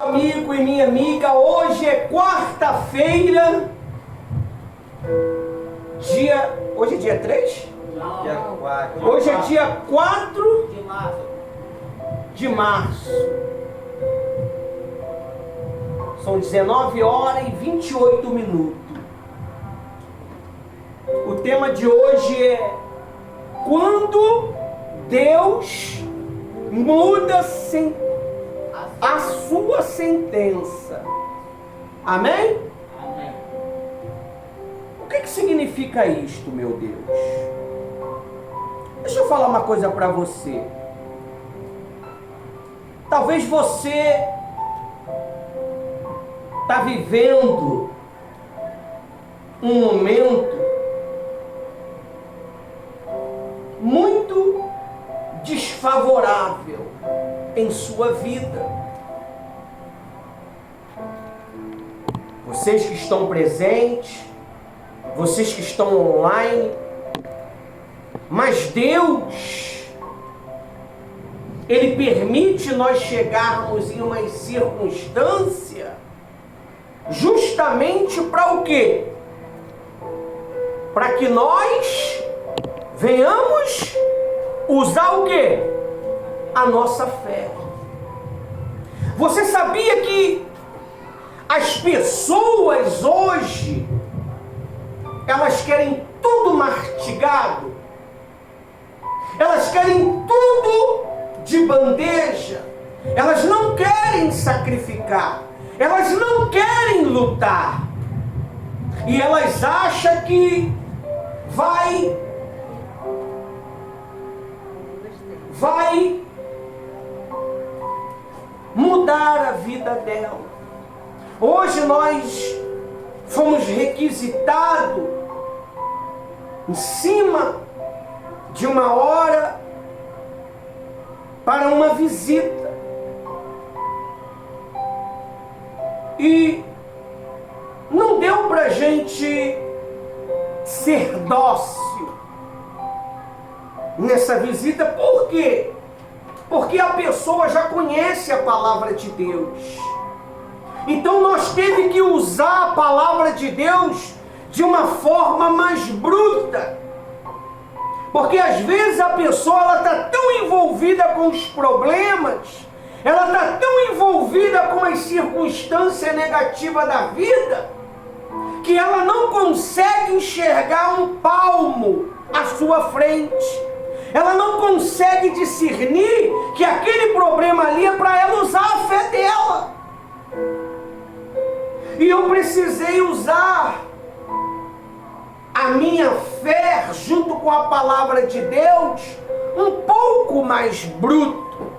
Amigo e minha amiga, hoje é quarta-feira, hoje é dia 3? Não. Dia 4. Hoje é dia 4 De março. de março. São 19 horas e 28 minutos. O tema de hoje é: quando Deus muda a sua sentença. Amém? Amém. O que significa isto, meu Deus? Deixa eu falar uma coisa para você. Talvez você está vivendo um momento muito desfavorável em sua vida. Vocês que estão presentes, vocês que estão online, mas Deus, Ele permite nós chegarmos em uma circunstância justamente para o quê? Para que nós venhamos usar o quê? A nossa fé. Você sabia que as pessoas hoje, elas querem tudo mastigado? Elas querem tudo de bandeja. Elas não querem sacrificar. Elas não querem lutar. E elas acham que vai mudar a vida dela. Hoje nós fomos requisitados em cima de uma hora para uma visita. E não deu para a gente ser dócil nessa visita. Por quê? Porque a pessoa já conhece a palavra de Deus. Então nós temos que usar a palavra de Deus de uma forma mais bruta. Porque às vezes a pessoa está tão envolvida com os problemas, ela está tão envolvida com as circunstâncias negativas da vida, que ela não consegue enxergar um palmo à sua frente. Ela não consegue discernir que aquele problema ali é para ela usar a fé dela. E eu precisei usar a minha fé junto com a palavra de Deus um pouco mais bruto,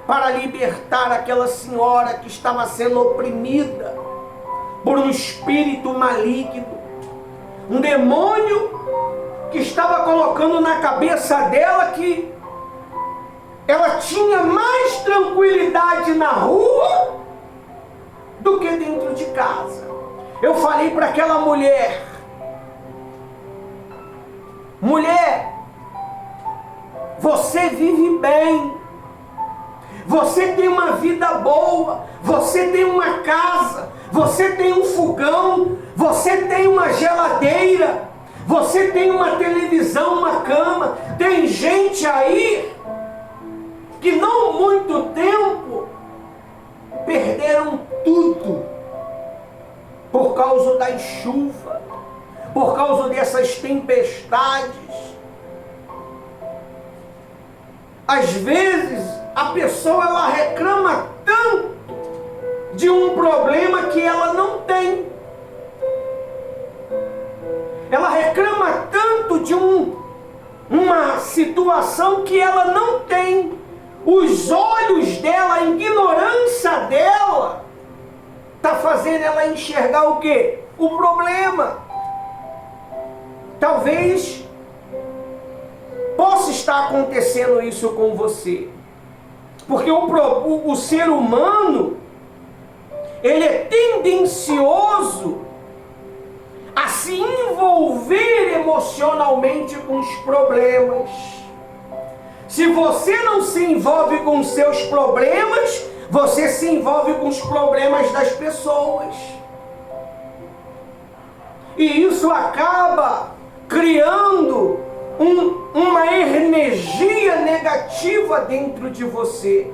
para libertar aquela senhora que estava sendo oprimida por um espírito maligno, um demônio que estava colocando na cabeça dela que ela tinha mais tranquilidade na rua do que dentro de casa. Eu falei para aquela mulher: mulher, você vive bem, você tem uma vida boa, você tem uma casa, você tem um fogão, você tem uma geladeira, você tem uma televisão, uma cama. Tem gente aí que não muito tempo perderam tudo por causa da chuva, por causa dessas tempestades. Às vezes a pessoa ela reclama tanto de um problema que ela não tem. Ela reclama tanto de uma situação que ela não tem. Os olhos dela, a ignorância dela, está fazendo ela enxergar o quê? O problema. Talvez possa estar acontecendo isso com você. Porque o ser humano, ele é tendencioso a se envolver emocionalmente com os problemas. Se você não se envolve com seus problemas, você se envolve com os problemas das pessoas. E isso acaba criando uma energia negativa dentro de você.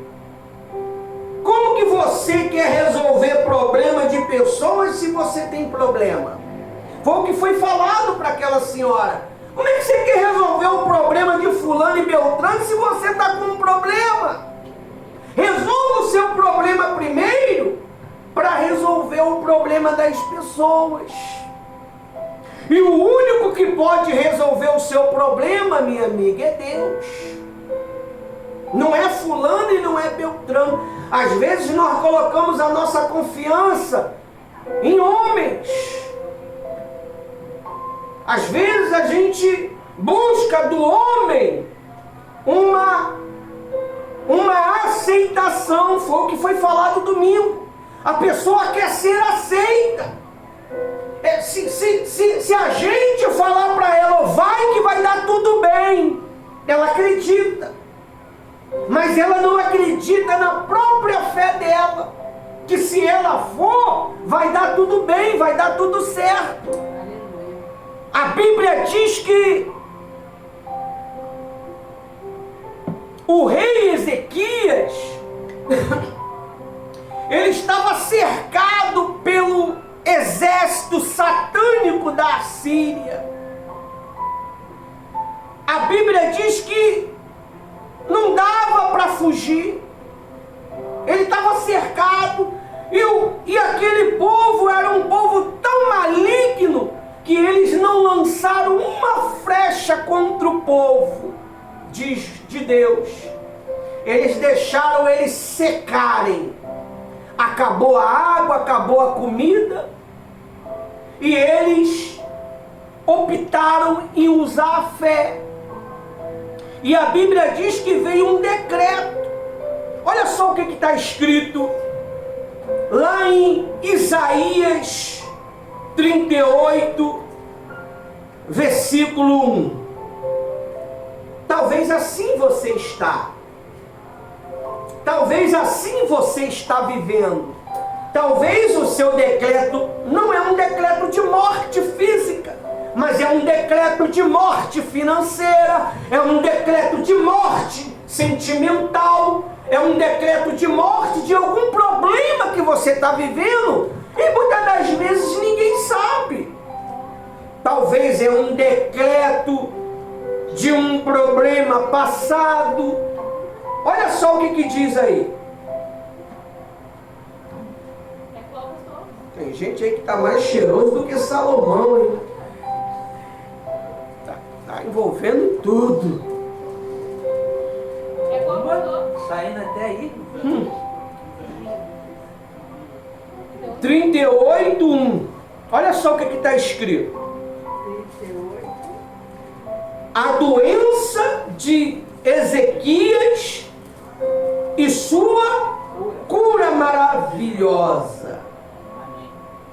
Como que você quer resolver problema de pessoas se você tem problema? Foi o que foi falado para aquela senhora. Como é que você quer resolver o problema de fulano e beltrano se você está com um problema? Resolva o seu problema primeiro para resolver o problema das pessoas. E o único que pode resolver o seu problema, minha amiga, é Deus. Não é fulano e não é beltrano. Às vezes nós colocamos a nossa confiança em homens. Às vezes a gente busca do homem uma aceitação. Foi o que foi falado domingo. A pessoa quer ser aceita. Se a gente falar para ela, vai que vai dar tudo bem, ela acredita. Mas ela não acredita na própria fé dela, que se ela for, vai dar tudo bem, vai dar tudo certo. A Bíblia diz que o rei Ezequias, ele estava cercado pelo exército satânico da Assíria. A Bíblia diz que não dava para fugir. Ele estava cercado e aquele povo era um povo tão maligno que eles não lançaram uma flecha contra o povo de Deus. Eles deixaram eles secarem. Acabou a água, acabou a comida, e eles optaram em usar a fé. E a Bíblia diz que veio um decreto. Olha só o que está escrito lá em Isaías 38, versículo 1. Talvez assim você está. Talvez assim você está vivendo. Talvez o seu decreto não é um decreto de morte física, mas é um decreto de morte financeira, é um decreto de morte sentimental, é um decreto de morte de algum problema que você está vivendo, e muitas das vezes ninguém sabe. Talvez é um decreto de um problema passado. Olha só o que diz aí. Tem gente aí que está mais cheiroso do que Salomão, hein? Tá envolvendo tudo. É qual saindo até aí. 38, 1. Olha só o que está escrito. 38. A doença de Ezequias e sua cura maravilhosa.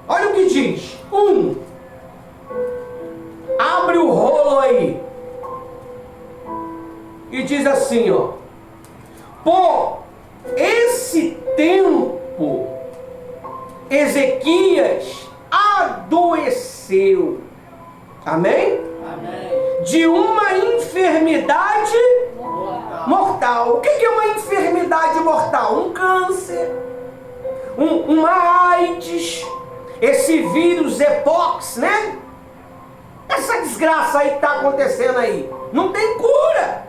Olha o que diz. 1. Abre o rolo aí. E diz assim, ó. Por esse tempo, Ezequias adoeceu. Amém? Amém. De uma enfermidade mortal. O que é uma enfermidade mortal? Um câncer, uma AIDS, esse vírus Epox, né? Essa desgraça aí que está acontecendo aí, não tem cura,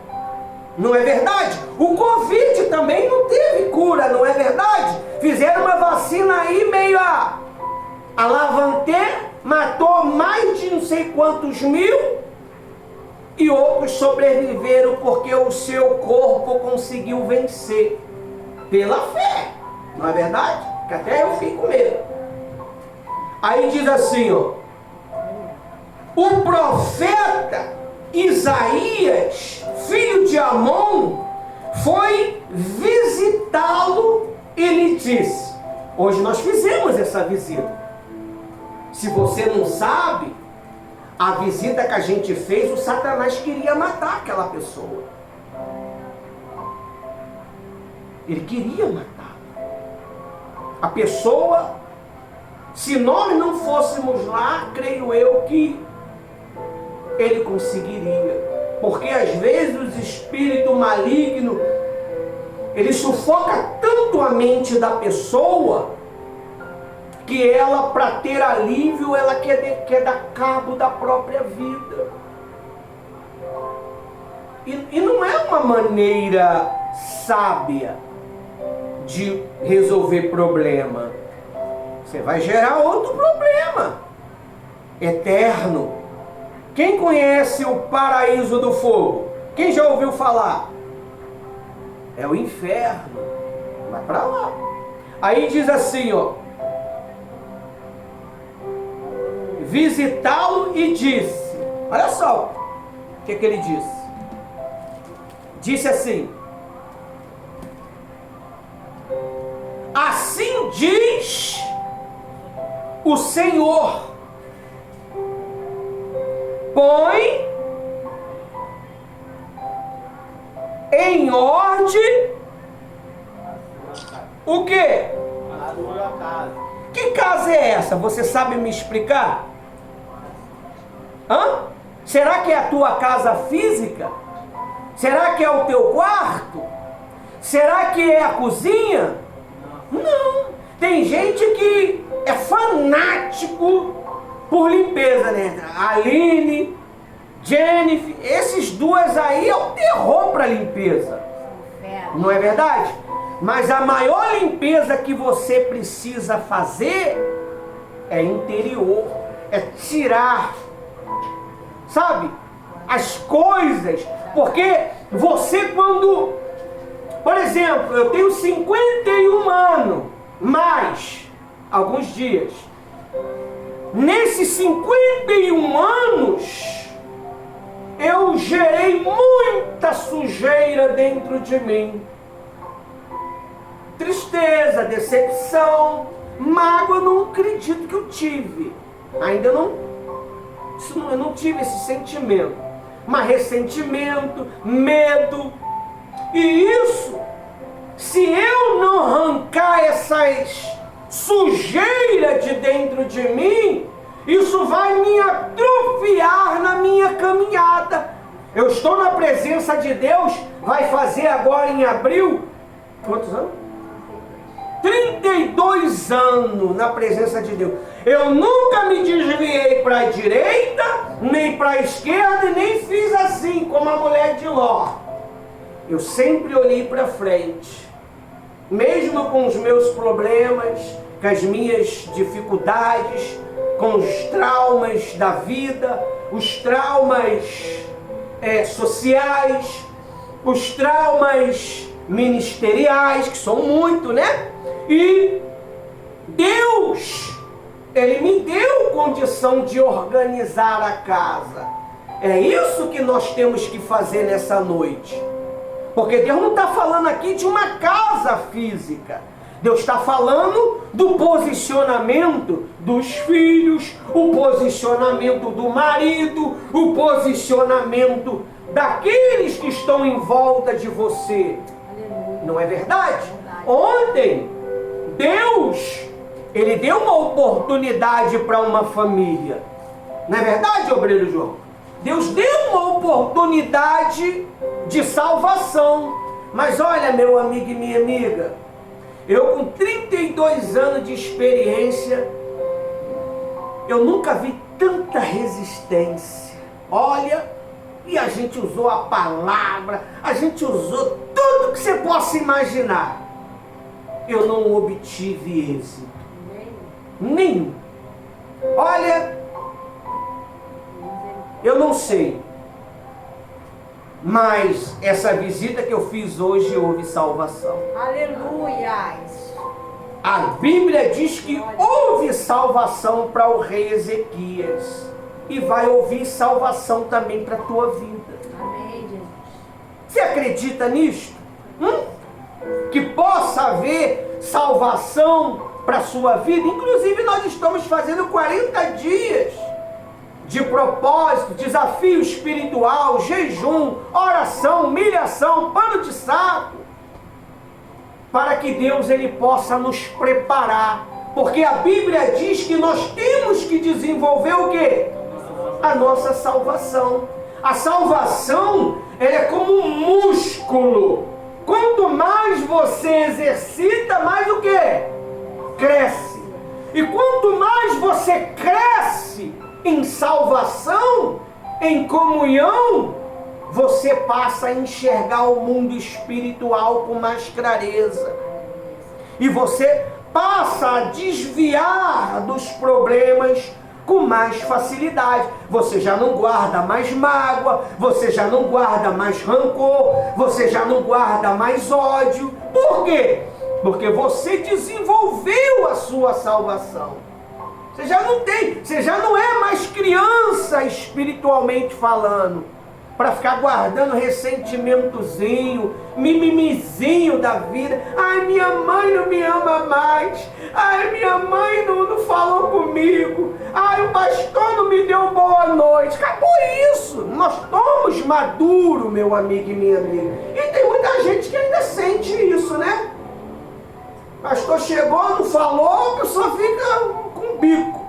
não é verdade? O Covid também não teve cura, não é verdade? Fizeram uma vacina aí meio a lavantê, matou mais de não sei quantos mil, e outros sobreviveram porque o seu corpo conseguiu vencer pela fé, não é verdade? Que até eu fiquei com medo. Aí diz assim, ó, o profeta Isaías, filho de Amon, foi visitá-lo e lhe disse. Hoje nós fizemos essa visita. Se você não sabe, a visita que a gente fez, o Satanás queria matar aquela pessoa. Ele queria matar. A pessoa, se nós não fôssemos lá, creio eu que ele conseguiria. Porque às vezes o espírito maligno, ele sufoca tanto a mente da pessoa, que ela, para ter alívio, ela quer dar cabo da própria vida. E não é uma maneira sábia de resolver problema. Você vai gerar outro problema eterno. Quem conhece o paraíso do fogo? Quem já ouviu falar? É o inferno. Vai para lá. Aí diz assim, ó: visitá-lo e disse. Olha só o que ele disse. Disse assim: assim diz o Senhor, põe em ordem o quê? A sua casa. Que casa é essa? Você sabe me explicar? Hã? Será que é a tua casa física? Será que é o teu quarto? Será que é a cozinha? Não. Tem gente que é fanático por limpeza, né? Aline, Jennifer, esses duas aí é o terror para limpeza. Não é verdade? Mas a maior limpeza que você precisa fazer é interior, é tirar, sabe, as coisas. Porque você, quando, por exemplo, eu tenho 51 anos, mais alguns dias. Nesses 51 anos, eu gerei muita sujeira dentro de mim. Tristeza, decepção, mágoa, eu não acredito que eu tive. Ainda não, eu não tive esse sentimento. Mas ressentimento, medo. E isso, se eu não arrancar essas sujeiras de dentro de mim, isso vai me atrofiar na minha caminhada. Eu estou na presença de Deus, vai fazer agora em abril, quantos anos? 32 anos na presença de Deus. Eu nunca me desviei para a direita, nem para a esquerda, e nem fiz assim, como a mulher de Ló. Eu sempre olhei para frente. Mesmo com os meus problemas, com as minhas dificuldades, com os traumas da vida, os traumas sociais, os traumas ministeriais, que são muito, né? E Deus, Ele me deu condição de organizar a casa. É isso que nós temos que fazer nessa noite. Porque Deus não está falando aqui de uma casa física. Deus está falando do posicionamento dos filhos, o posicionamento do marido, o posicionamento daqueles que estão em volta de você. Não é verdade? Ontem, Deus, Ele deu uma oportunidade para uma família. Não é verdade, obreiro João? Deus deu uma oportunidade de salvação. Mas olha, meu amigo e minha amiga, eu com 32 anos de experiência, eu nunca vi tanta resistência. Olha, e a gente usou a palavra, a gente usou tudo que você possa imaginar. Eu não obtive êxito. Nenhum. Olha, eu não sei. Mas essa visita que eu fiz hoje houve salvação. Aleluia! A Bíblia diz que houve salvação para o rei Ezequias. E vai ouvir salvação também para a tua vida. Amém, Jesus. Você acredita nisto? Que possa haver salvação para a sua vida? Inclusive nós estamos fazendo 40 dias de propósito, desafio espiritual, jejum, oração, humilhação, pano de saco. para que Deus ele possa nos preparar. Porque a Bíblia diz que nós temos que desenvolver o quê? A nossa salvação. A salvação, ela é como um músculo. Quanto mais você exercita, mais o quê? Cresce. E quanto mais você cresce em salvação, em comunhão, você passa a enxergar o mundo espiritual com mais clareza. E você passa a desviar dos problemas com mais facilidade. Você já não guarda mais mágoa, você já não guarda mais rancor, você já não guarda mais ódio. Por quê? Porque você desenvolveu a sua salvação. Você já não tem, você já não é mais criança espiritualmente falando, para ficar guardando ressentimentozinho, mimimizinho da vida. Ai, minha mãe não me ama mais. Ai, minha mãe não falou comigo. Ai, o pastor não me deu boa noite. Acabou isso. Nós somos maduros, meu amigo e minha amiga. E tem muita gente que ainda sente isso, né? O pastor chegou, não falou, a pessoa fica com o bico,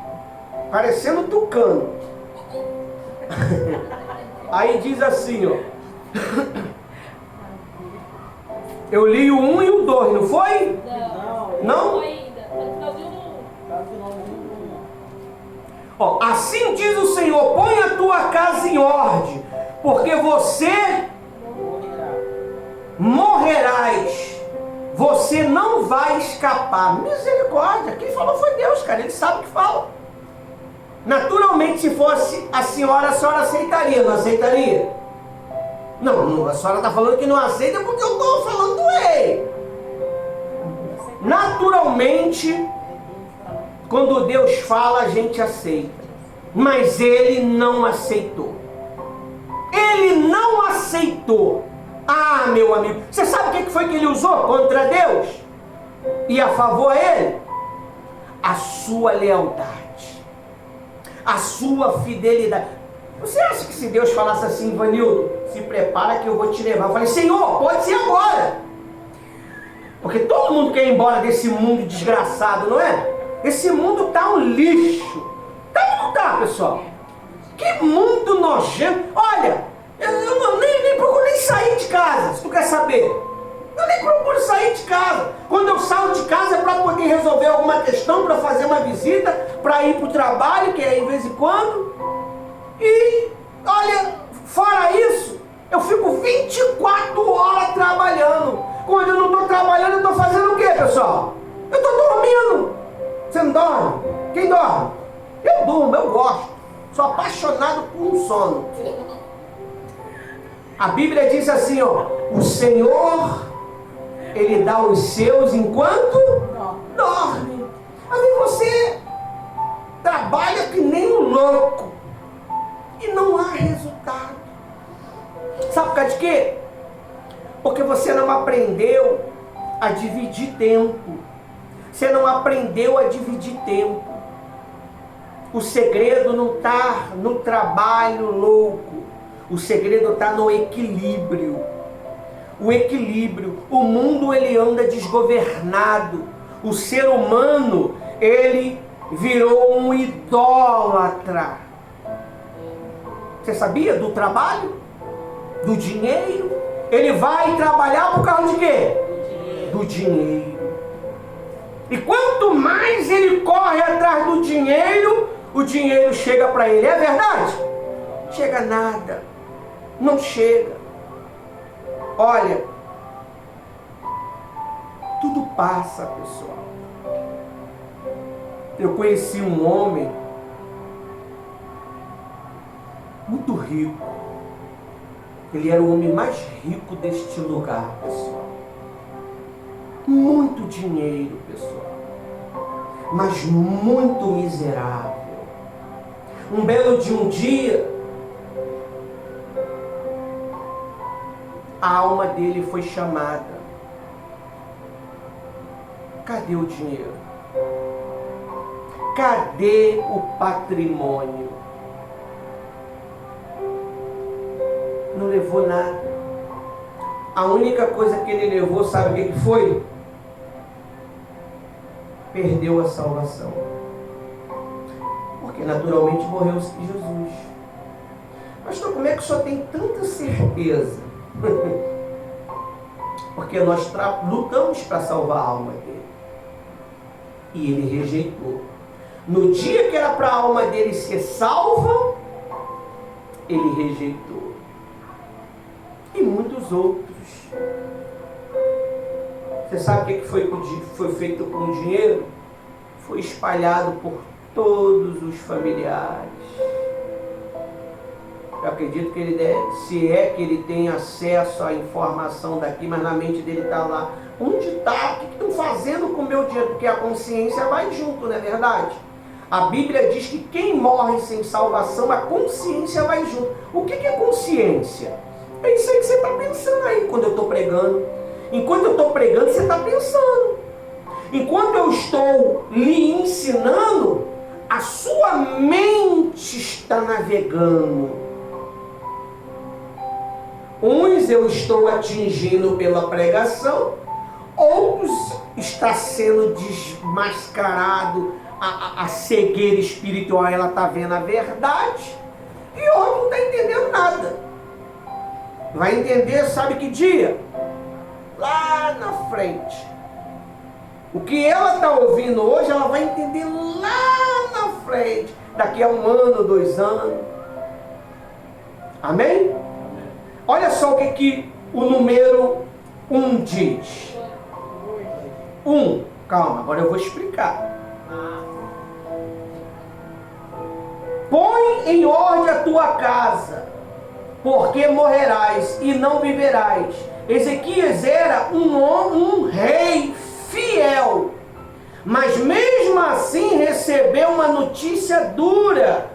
parecendo tucano. Aí diz assim, ó. Eu li o 1 e o 2, não foi? Não? Ó, assim diz o Senhor: põe a tua casa em ordem, porque você morrerás. Você não vai escapar. Misericórdia, quem falou foi Deus, cara. Ele sabe o que fala. Naturalmente, se fosse a senhora aceitaria, não aceitaria? Não, a senhora está falando que não aceita porque eu estou falando do rei. Naturalmente, quando Deus fala, a gente aceita. Mas ele não aceitou. Ele não aceitou. Ah, meu amigo, você sabe o que foi que ele usou contra Deus? E a favor a ele? A sua lealdade. A sua fidelidade. Você acha que se Deus falasse assim: Vanildo, se prepara que eu vou te levar? Eu falei: Senhor, pode ser agora. Porque todo mundo quer ir embora desse mundo desgraçado, não é? Esse mundo tá um lixo. Tá ou não tá, pessoal? Que mundo nojento. Olha, eu nem procuro nem sair de casa, se tu quer saber. Eu nem procuro sair de casa. Quando eu saio de casa é para poder resolver alguma questão, para fazer uma visita, para ir para o trabalho, que é de vez em quando. E, olha, fora isso, eu fico 24 horas trabalhando. Quando eu não estou trabalhando, eu estou fazendo o quê, pessoal? Eu estou dormindo. Você não dorme? Quem dorme? Eu durmo, eu gosto. Sou apaixonado por um sono. A Bíblia diz assim, ó: o Senhor, Ele dá os seus enquanto dorme. Aí você trabalha que nem um louco e não há resultado. Sabe por causa de quê? Porque você não aprendeu a dividir tempo. Você não aprendeu a dividir tempo. O segredo não está no trabalho louco. O segredo está no equilíbrio. O equilíbrio. O mundo ele anda desgovernado. O ser humano ele virou um idólatra. Você sabia do trabalho? Do dinheiro? Ele vai trabalhar por causa de quê? Do dinheiro. E quanto mais ele corre atrás do dinheiro, o dinheiro chega para ele. É verdade? Chega nada. Não chega. Olha, tudo passa, pessoal. Eu conheci um homem muito rico. Ele era o homem mais rico deste lugar, pessoal. Muito dinheiro, pessoal. Mas muito miserável. Um belo de um dia, a alma dele foi chamada. Cadê o dinheiro? Cadê o patrimônio? Não levou nada. A única coisa que ele levou, sabe o que foi? perdeu a salvação. Porque naturalmente morreu Jesus. Pastor, como é que o senhor tem tanta certeza? Porque nós lutamos para salvar a alma dele. E ele rejeitou. No dia que era para a alma dele ser salva, ele rejeitou. E muitos outros. Você sabe o que foi feito com o dinheiro? Foi espalhado por todos os familiares. Eu acredito que ele deve, se é que ele tem acesso à informação daqui, mas na mente dele está lá. Onde está? O que estão fazendo com o meu dinheiro? Porque a consciência vai junto, não é verdade? A Bíblia diz que quem morre sem salvação, a consciência vai junto. O que é consciência? É isso aí que você está pensando aí quando eu estou pregando. Enquanto eu estou pregando, você está pensando. Enquanto eu estou lhe ensinando, a sua mente está navegando. Uns eu estou atingindo pela pregação, outros está sendo desmascarado, a cegueira espiritual, ela está vendo a verdade, e outro não está entendendo nada. Vai entender, sabe que dia? Lá na frente. O que ela está ouvindo hoje, ela vai entender lá na frente, daqui a 1 ano, 2 anos. Amém? Olha só o que o número 1 diz. 1, calma, agora eu vou explicar. Põe em ordem a tua casa, porque morrerás e não viverás. Ezequias era um rei fiel, mas mesmo assim recebeu uma notícia dura,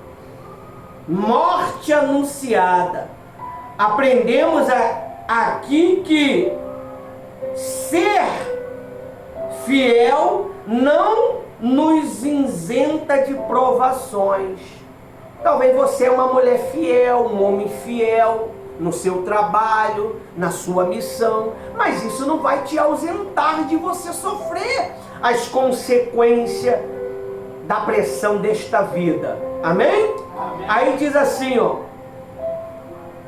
morte anunciada. Aprendemos aqui que ser fiel não nos isenta de provações. Talvez você é uma mulher fiel, um homem fiel no seu trabalho, na sua missão, mas isso não vai te ausentar de você sofrer as consequências da pressão desta vida. Amém? Amém. Aí diz assim, ó: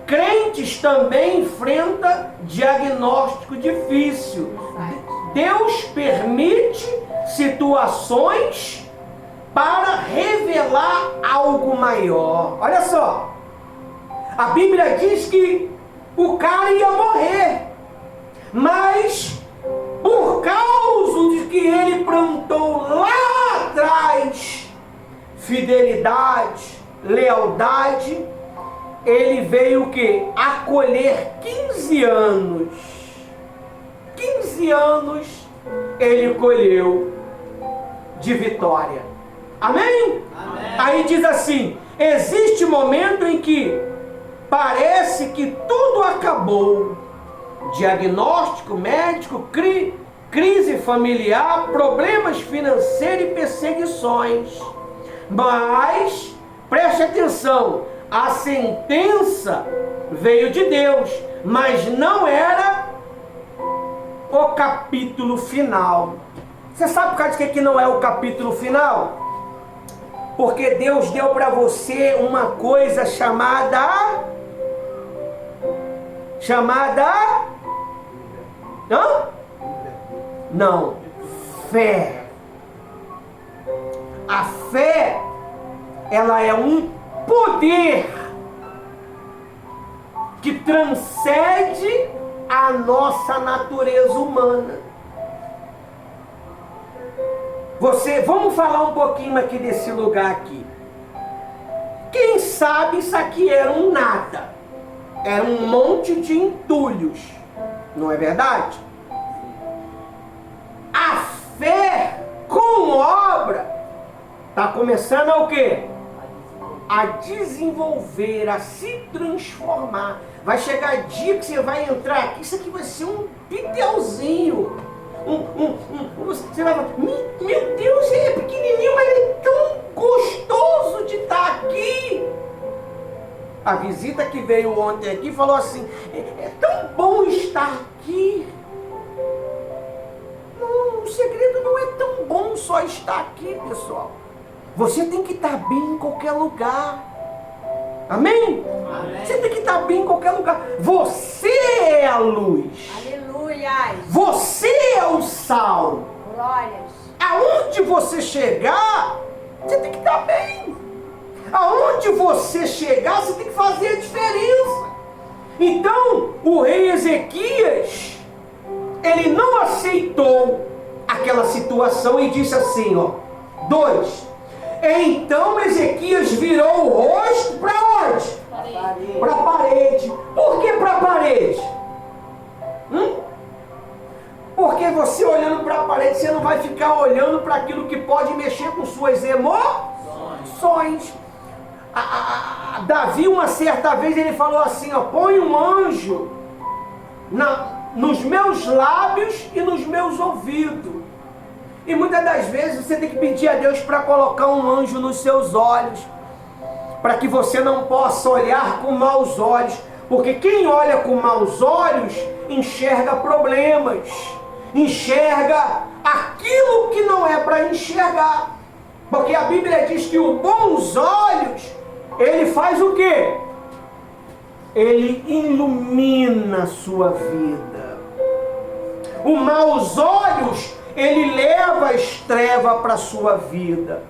crentes também enfrentam diagnóstico difícil. Deus permite situações para revelar algo maior. Olha só, a Bíblia diz que o cara ia morrer, mas por causa de que ele plantou lá atrás fidelidade, lealdade, ele veio o quê? Acolher 15 anos. 15 anos ele colheu de vitória. Amém? Amém? Aí diz assim: existe momento em que parece que tudo acabou. Diagnóstico médico, crise familiar, problemas financeiros e perseguições. Mas, preste atenção, a sentença veio de Deus, mas não era o capítulo final. Você sabe por causa de que não é o capítulo final? Porque Deus deu para você uma coisa chamada não, fé. A fé, ela é um poder que transcende a nossa natureza humana. Vamos falar um pouquinho aqui desse lugar aqui. Quem sabe isso aqui era um nada, era um monte de entulhos, não é verdade? A fé com obra está começando a o quê? A desenvolver, a se transformar. Vai chegar dia que você vai entrar aqui, isso aqui vai ser um pitelzinho. Você vai falar: meu Deus, ele é pequenininho, mas ele é tão gostoso de estar aqui. A visita que veio ontem aqui falou assim: é tão bom estar aqui. Não. o segredo não é tão bom só estar aqui, pessoal. Você tem que estar bem em qualquer lugar. Amém? Amém. Você tem que estar bem em qualquer lugar. Você é a luz. Aleluia. Você é o sal. Glórias. Aonde você chegar, você tem que estar bem. Aonde você chegar, você tem que fazer a diferença. Então, o rei Ezequias, ele não aceitou aquela situação e disse assim, ó, 2. Então Ezequias virou o rosto para onde? Para a parede. Por que para a parede? Porque você olhando para a parede, você não vai ficar olhando para aquilo que pode mexer com suas emoções. Davi, uma certa vez, ele falou assim, ó, põe um anjo nos meus lábios e nos meus ouvidos. E muitas das vezes você tem que pedir a Deus para colocar um anjo nos seus olhos, para que você não possa olhar com maus olhos, porque quem olha com maus olhos enxerga problemas, enxerga aquilo que não é para enxergar, porque a Bíblia diz que os bons olhos, ele faz o quê? Ele ilumina a sua vida. Os maus olhos, ele leva as trevas para a sua vida.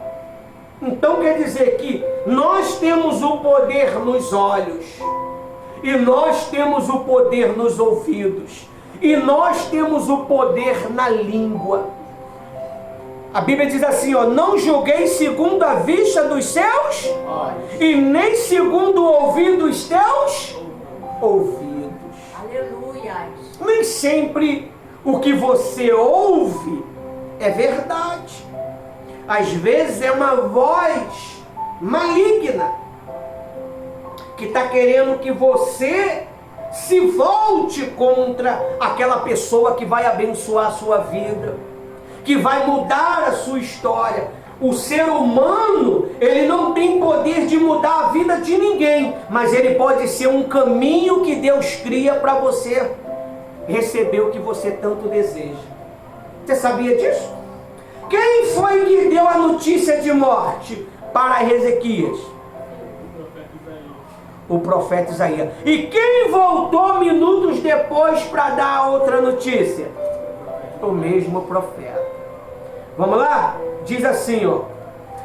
Então quer dizer que nós temos o poder nos olhos, e nós temos o poder nos ouvidos, e nós temos o poder na língua. A Bíblia diz assim, ó, não julguei segundo a vista dos seus olhos, e nem segundo o ouvido dos teus ouvidos. Aleluia. Nem sempre o que você ouve é verdade. Às vezes é uma voz maligna que está querendo que você se volte contra aquela pessoa que vai abençoar a sua vida, que vai mudar a sua história. O ser humano, ele não tem poder de mudar a vida de ninguém, mas ele pode ser um caminho que Deus cria para você receber o que você tanto deseja. Você sabia disso? Quem foi que deu a notícia de morte para Ezequias? O profeta Isaías. E quem voltou minutos depois para dar a outra notícia? O mesmo profeta. Vamos lá? Diz assim, ó.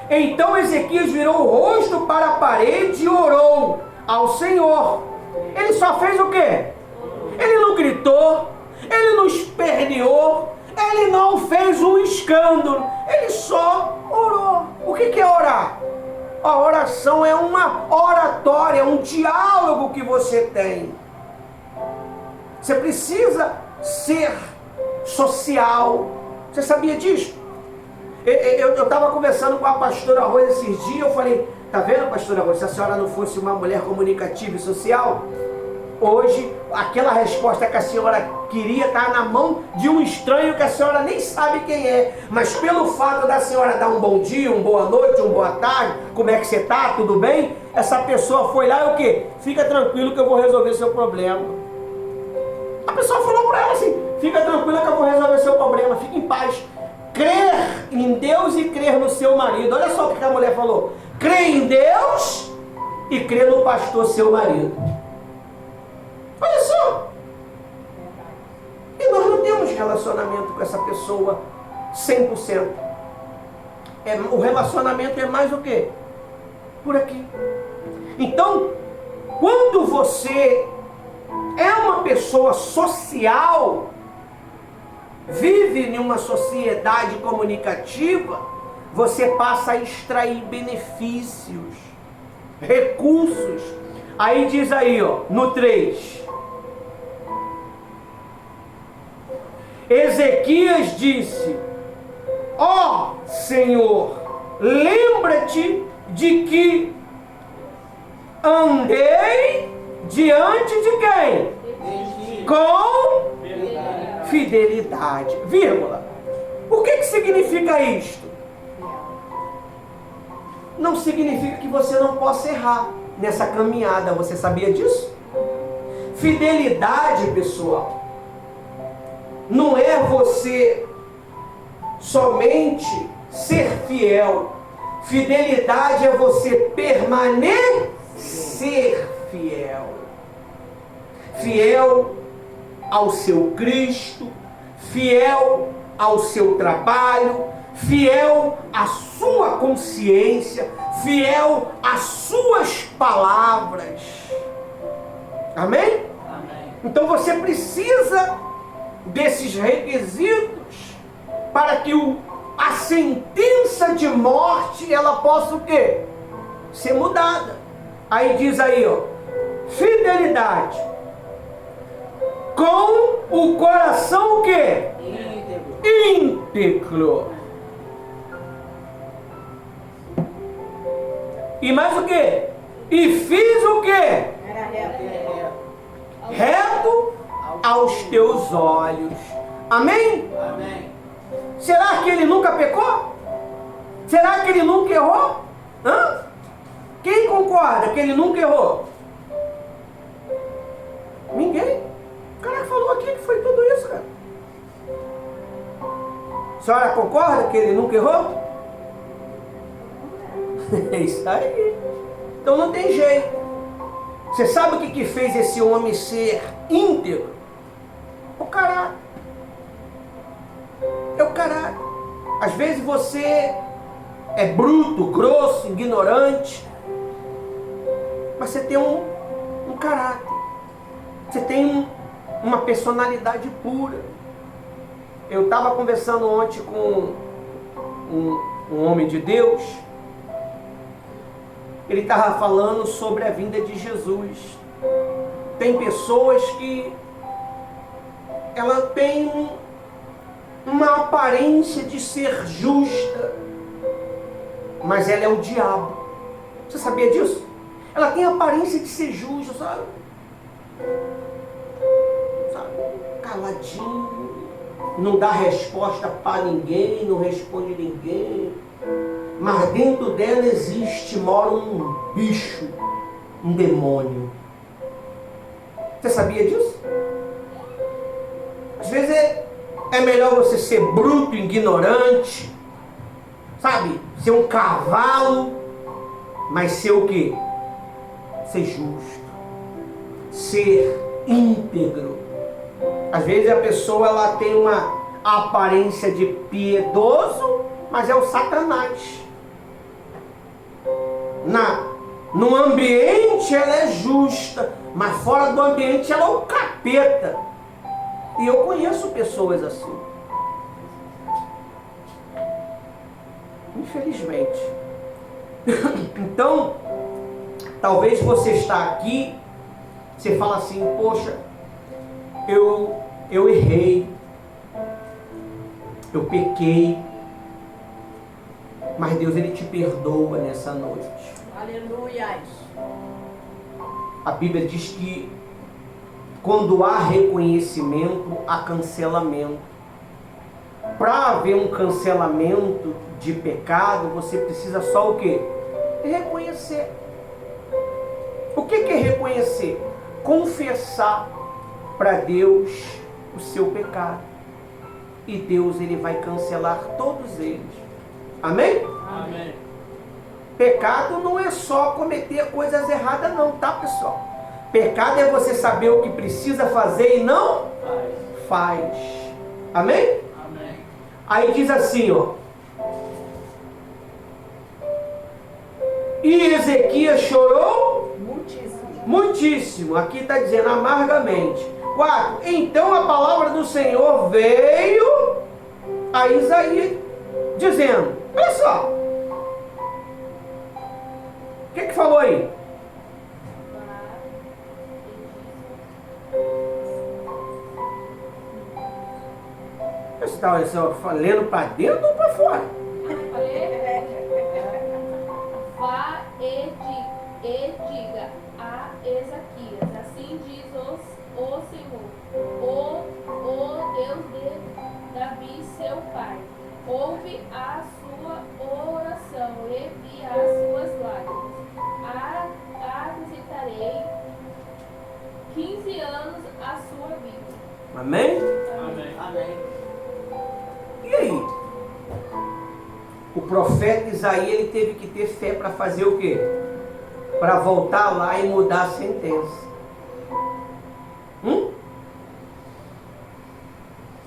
Então Ezequias virou o rosto para a parede e orou ao Senhor. Ele só fez o quê? Ele não gritou, ele não esperneou, ele não fez um escândalo, ele só orou. O que é orar? A oração é uma oratória, um diálogo que você tem. Você precisa ser social. Você sabia disso? Eu estava conversando com a pastora Rose esses dias, eu falei, tá vendo, pastora Rose, se a senhora não fosse uma mulher comunicativa e social, hoje, aquela resposta que a senhora queria estar na mão de um estranho que a senhora nem sabe quem é. Mas pelo fato da senhora dar um bom dia, uma boa noite, uma boa tarde, como é que você está, tudo bem? Essa pessoa foi lá e o quê? Fica tranquilo que eu vou resolver seu problema. A pessoa falou para ela assim, fica tranquila que eu vou resolver seu problema, fique em paz. Crer em Deus e crer no seu marido. Olha só o que a mulher falou. Crer em Deus e crer no pastor, seu marido. Olha só. E nós não temos relacionamento com essa pessoa 100%. O relacionamento é mais o quê? Por aqui. Então, quando você é uma pessoa social, vive em uma sociedade comunicativa, você passa a extrair benefícios, recursos. Aí diz aí, ó, no 3. Ezequias disse, ó Senhor, lembra-te de que andei diante de quem? Com fidelidade. Vírgula. O que significa isto? Não significa que você não possa errar nessa caminhada. Você sabia disso? Fidelidade, pessoal, não é você somente ser fiel. Fidelidade é você permanecer fiel. Fiel ao seu Cristo, fiel ao seu trabalho, fiel à sua consciência, fiel às suas palavras. Amém? Amém. Então você precisa desses requisitos para que a sentença de morte ela possa o quê? Ser mudada. Aí diz aí, ó, fidelidade com o coração o quê? Íntegro. E mais o quê? E fiz o quê? Reto aos teus olhos. Amém? Amém. Será que ele nunca pecou? Será que ele nunca errou? Hã? Quem concorda que ele nunca errou? Ninguém. O cara falou aqui que foi tudo isso, cara. A senhora concorda que ele nunca errou? É isso aí. Então não tem jeito. Você sabe o que fez esse homem ser íntegro? O caráter. É o caráter. Às vezes você é bruto, grosso, ignorante, mas você tem um caráter. Você tem uma personalidade pura. Eu estava conversando ontem com um homem de Deus. Ele estava falando sobre a vinda de Jesus. Tem pessoas que ela tem uma aparência de ser justa, mas ela é o diabo. Você sabia disso? Ela tem a aparência de ser justa, sabe? Caladinho, não dá resposta para ninguém, não responde ninguém. Mas dentro dela mora um bicho, um demônio. Você sabia disso? Às vezes é melhor você ser bruto, ignorante, sabe? Ser um cavalo, mas ser o quê? Ser justo, ser íntegro. Às vezes a pessoa ela tem uma aparência de piedoso, mas é o Satanás. No ambiente ela é justa, mas fora do ambiente ela é o capeta. E eu conheço pessoas assim. Infelizmente. Então, talvez você está aqui, você fala assim, poxa, eu errei, eu pequei, mas Deus ele te perdoa nessa noite. Aleluia. A Bíblia diz que quando há reconhecimento, há cancelamento. Para haver um cancelamento de pecado, você precisa só o quê? Reconhecer. O que é reconhecer? Confessar para Deus o seu pecado. E Deus ele vai cancelar todos eles. Amém? Amém. Pecado não é só cometer coisas erradas não, tá pessoal? Pecado é você saber o que precisa fazer e não faz. Amém? Amém. Aí diz assim, ó. E Ezequias chorou muitíssimo. Aqui está dizendo amargamente. 4. Então a palavra do Senhor veio a Isaías dizendo, olha só. O que falou aí? Você está lendo para dentro ou para fora? Vá e diga a Ezequias, assim diz o Senhor, o Deus de Davi, seu pai. Ouve a sua oração e vi as suas lágrimas. A visitarei 15 anos a sua vida. Amém? Amém. Amém. E aí? O profeta Isaías, ele teve que ter fé para fazer o quê? Para voltar lá e mudar a sentença.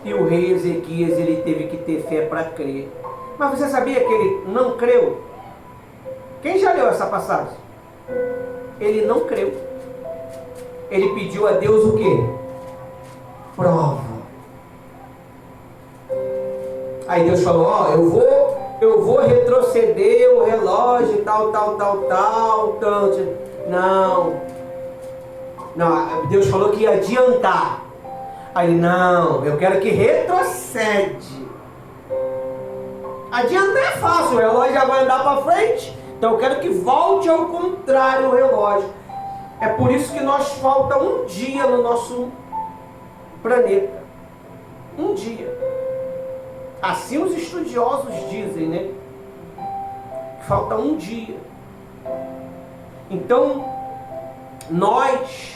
E o rei Ezequias, ele teve que ter fé para crer. Mas você sabia que ele não creu? Quem já leu essa passagem? Ele não creu. Ele pediu a Deus o quê? Prova. Aí Deus falou, ó, eu vou retroceder o relógio e tal. Não, Deus falou que ia adiantar. Aí não, eu quero que retrocede. Adiantar é fácil, o relógio já vai andar para frente. Então eu quero que volte ao contrário o relógio. É por isso que nós falta um dia no nosso planeta. Um dia. Assim os estudiosos dizem, né? Que falta um dia. Então, nós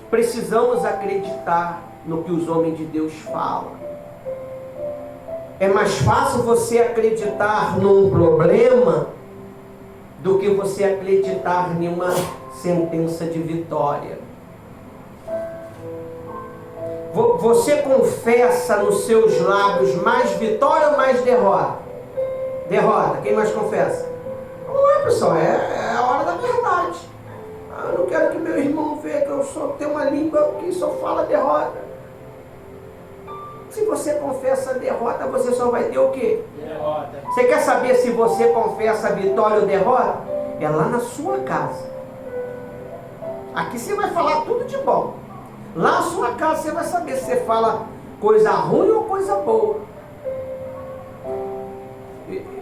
precisamos acreditar no que os homens de Deus falam. É mais fácil você acreditar num problema do que você acreditar em uma sentença de vitória. Você confessa nos seus lábios mais vitória ou mais derrota? Derrota. Quem mais confessa? Não é, pessoal, é a hora da verdade. Eu não quero que meu irmão veja que eu só tenho uma língua que só fala derrota. Se você confessa a derrota, você só vai ter o quê? Derrota. Você quer saber se você confessa a vitória ou derrota? É lá na sua casa. Aqui você vai falar tudo de bom. Lá na sua casa você vai saber se você fala coisa ruim ou coisa boa.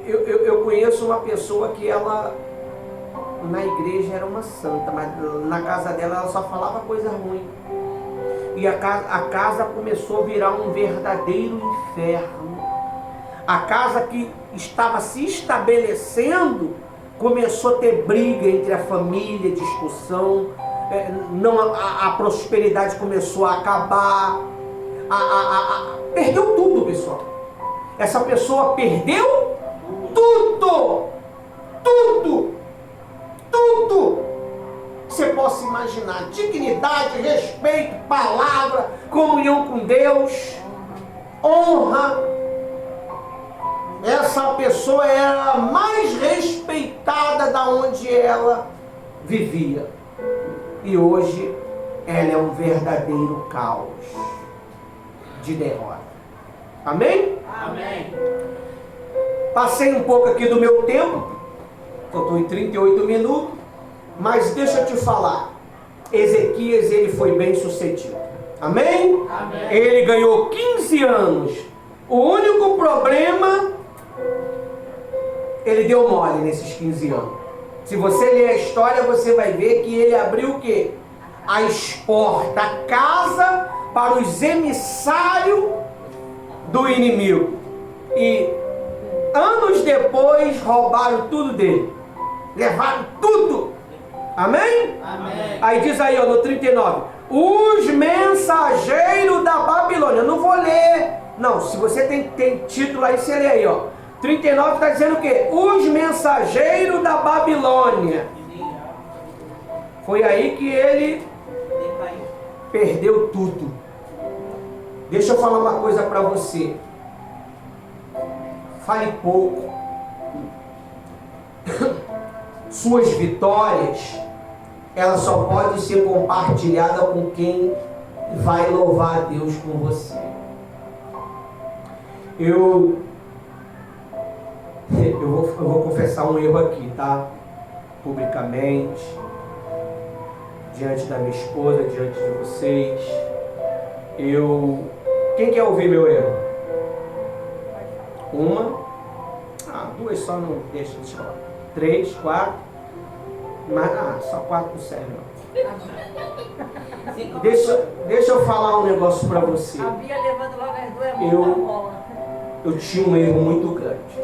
Eu conheço uma pessoa que ela, na igreja era uma santa, mas na casa dela ela só falava coisa ruim. E a casa começou a virar um verdadeiro inferno. A casa que estava se estabelecendo começou a ter briga entre a família, discussão. A prosperidade começou a acabar. Perdeu tudo, pessoal. Essa pessoa perdeu tudo. Você possa imaginar: dignidade, respeito, palavra, comunhão com Deus, honra. Essa pessoa era a mais respeitada da onde ela vivia. E hoje ela é um verdadeiro caos de derrota. Amém? Amém. Passei um pouco aqui do meu tempo. Estou em 38 minutos. Mas deixa eu te falar, Ezequias, ele foi bem sucedido. Amém? Amém. Ele ganhou 15 anos. O único problema, ele deu mole nesses 15 anos. Se você ler a história, você vai ver que ele abriu o quê? As portas, a casa para os emissários do inimigo. E anos depois roubaram tudo dele. Levaram tudo. Amém? Amém. Aí diz aí, ó, no 39. Os mensageiros da Babilônia. Eu não vou ler. Não, se você tem título aí, você lê aí, ó. 39 está dizendo o quê? Os mensageiros da Babilônia. Foi aí que ele perdeu tudo. Deixa eu falar uma coisa para você. Fale pouco. Suas vitórias, elas só podem ser compartilhadas com quem vai louvar a Deus com você. Eu vou confessar um erro aqui, tá? Publicamente, diante da minha esposa, diante de vocês. Quem quer ouvir meu erro? Uma? Duas só não deixa de falar. 3, 4, mas só 4 não serve não. Deixa eu falar um negócio para você. A Bia levando logo as duas mãos na bola. Eu tinha um erro muito grande.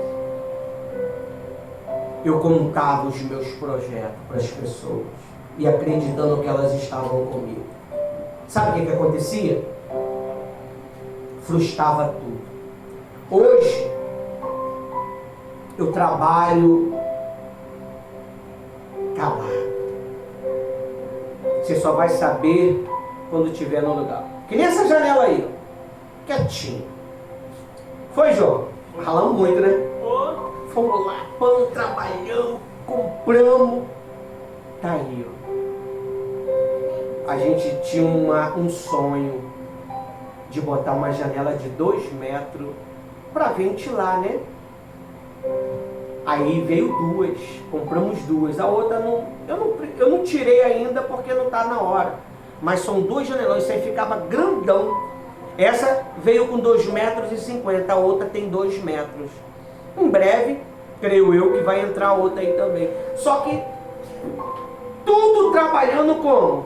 Eu contava os meus projetos para as pessoas e acreditando que elas estavam comigo. Sabe o que acontecia? Frustrava tudo. Hoje eu trabalho calado. Você só vai saber quando estiver no lugar. Que nem essa janela aí, ó. Quietinho. Foi, João? Ralamos muito, né? Fomos lá, pão, trabalhamos, compramos. Tá aí, ó. A gente tinha um sonho de botar uma janela de 2 metros para ventilar, né? Aí veio 2, compramos 2. A outra eu não tirei ainda porque não está na hora. Mas são 2 janelões, isso aí ficava grandão. Essa veio com 2,50 metros, a outra tem 2 metros. Em breve, creio eu, que vai entrar outra aí também. Só que tudo trabalhando como?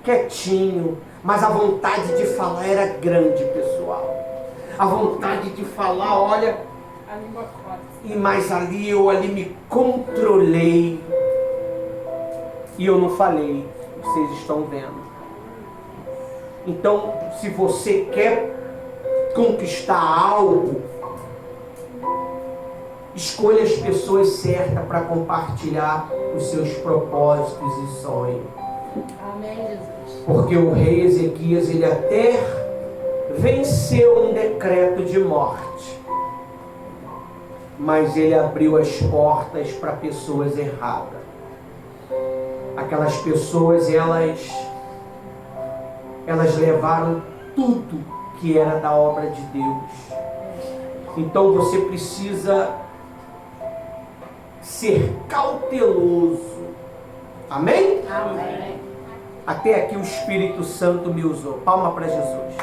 Quietinho. Mas a vontade de falar era grande, pessoal. A vontade de falar, olha... A língua corta. E mais ali, eu ali me controlei. E eu não falei. Vocês estão vendo. Então, se você quer conquistar algo, escolha as pessoas certas para compartilhar os seus propósitos e sonhos. Amém, Jesus. Porque o rei Ezequias, ele até venceu um decreto de morte, mas ele abriu as portas para pessoas erradas. Aquelas pessoas, elas levaram tudo que era da obra de Deus. Então você precisa ser cauteloso. Amém? Amém. Até aqui o Espírito Santo me usou. Palma para Jesus.